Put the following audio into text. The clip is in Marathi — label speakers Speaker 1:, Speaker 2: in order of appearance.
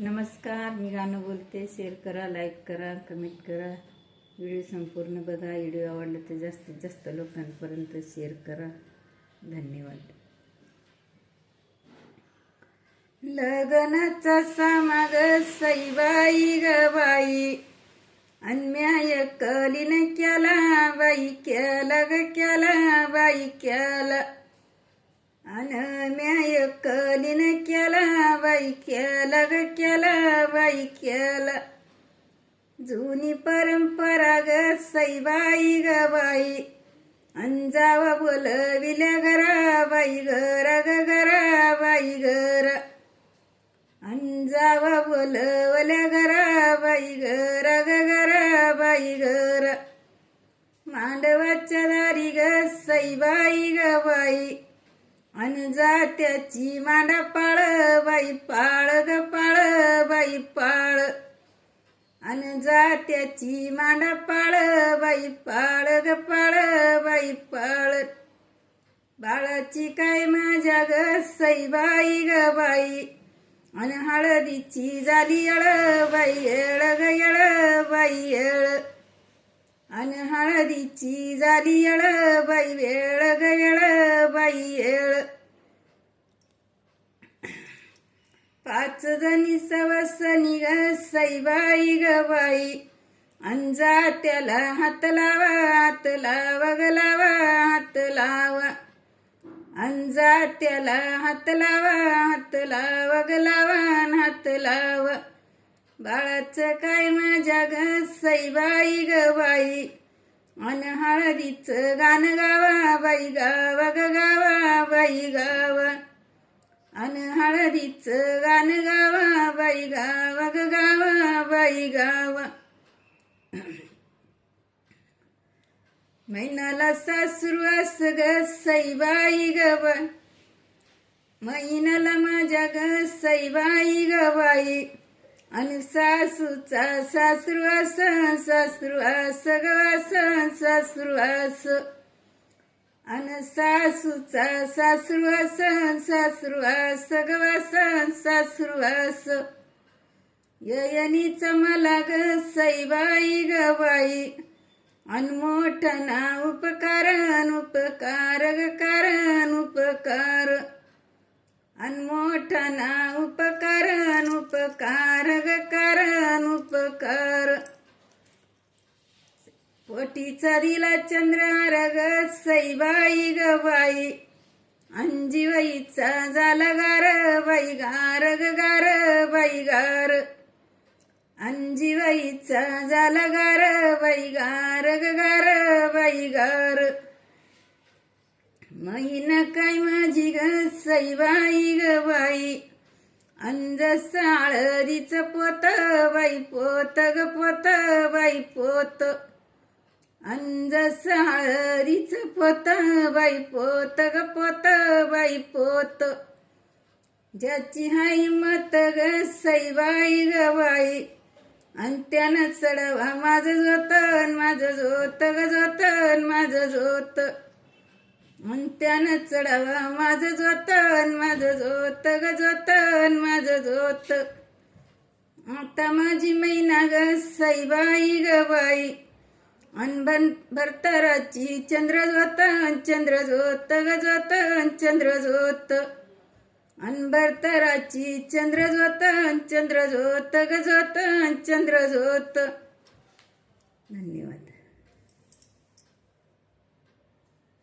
Speaker 1: नमस्कार, मी गाणं बोलते. शेअर करा, लाईक करा, कमेंट करा. व्हिडिओ संपूर्ण बघा. व्हिडिओ आवडला तर जास्तीत जास्त लोकांपर्यंत शेअर करा. धन्यवाद. लग्नाचा समाग सईबाई ग बाई, अन्याय कलीन केला बाई, केला ग केला बाई केला, अन्याय कलीन केला बाई, केला ग केला बाई केला. जुनी परंपरा ग सईबाई ग बाई, अंजावा बोलविल्या घरा बाई, घरा ग घरा बाई घरा, अंजावा बोलवल्या घरा बाई, घरा ग घरा बाई घरा. मांडवाच्या दारी ग सईबाई ग बाई, अन जात्याची मांडा पाळ बाई, पाळ ग पाळ बाई पाळ, अन जात्याची मांडा पाळ बाई, पाळ ग पाळ बाई पाळ. बाळाची काय माझ्या ग सईबाई ग बाई, अन हळदीची झाली येळ बाई, येळ ग येळ बाई येळ, अन हळदीची झाली येळ बाई, वेळ ग येळ बाई येळ. 5 जणी सवसनी ग सईबाई ग बाई, अन जात्याला हात लावा, हात लावा ग लावा, हात लावा, अन जात्याला हात लावा, हात लावा ग लावा, हात लावा. बाळाचं काय माझ्या ग सईबाई ग बाई, अन हळदीचं गाणं गावा बाई, गावा ग गावा बाई गावा, अन हळदीचं गाणं गावा बाई, गावा ग गावा बाई गावा. मैनाला सासरू अस ग सईबाई ग बाई, मैनाला माझ्या ग सईबाई ग बाई, अन सासूचा सासरू अस, सासरू अस ग अस, सासरू अस, अन सासूचा सासरू अस, सासरू अस ग अस, सासरू अस. ययनीच मला ग सईबाई ग बाई, अन मोठं ना उपकार, उपकार ग कारण उपकार, अन मोठा ना उपकार, उपकार ग कारण उपकार. पोटीचा दिला चंद्रहार ग सईबाई ग बाई, अन जिवाईचा झाला गार बाई, गार ग गार बाई गार, अन जिवाईचा झाला गार बाई, गार ग गार बाई गार. महिना काय माझी ग सईबाई ग बाई, अन जसं हळदीचं पोत बाई, पोत ग पोत बाई पोत, अन जसं हळदीचं पोत बाई, पोत ग पोत बाई पोत. ज्याची हाय मत ग सईबाई ग बाई, अन त्यानं चढवा माझं जोतन, माझं जोत ग जोतन, माझं जोत, अन त्यानं चढवा माझं जोतन, माझं जोत ग जोतन, माझं जोत. आता माझी मैना ग सईबाई ग बाई, अन भरतराची चंद्र जोतन, चंद्र जोत ग जोतन, चंद्र जोत, अन भरतराची चंद्र जोतन, चंद्र जोत ग जोतन, चंद्र जोत. धन्यवाद.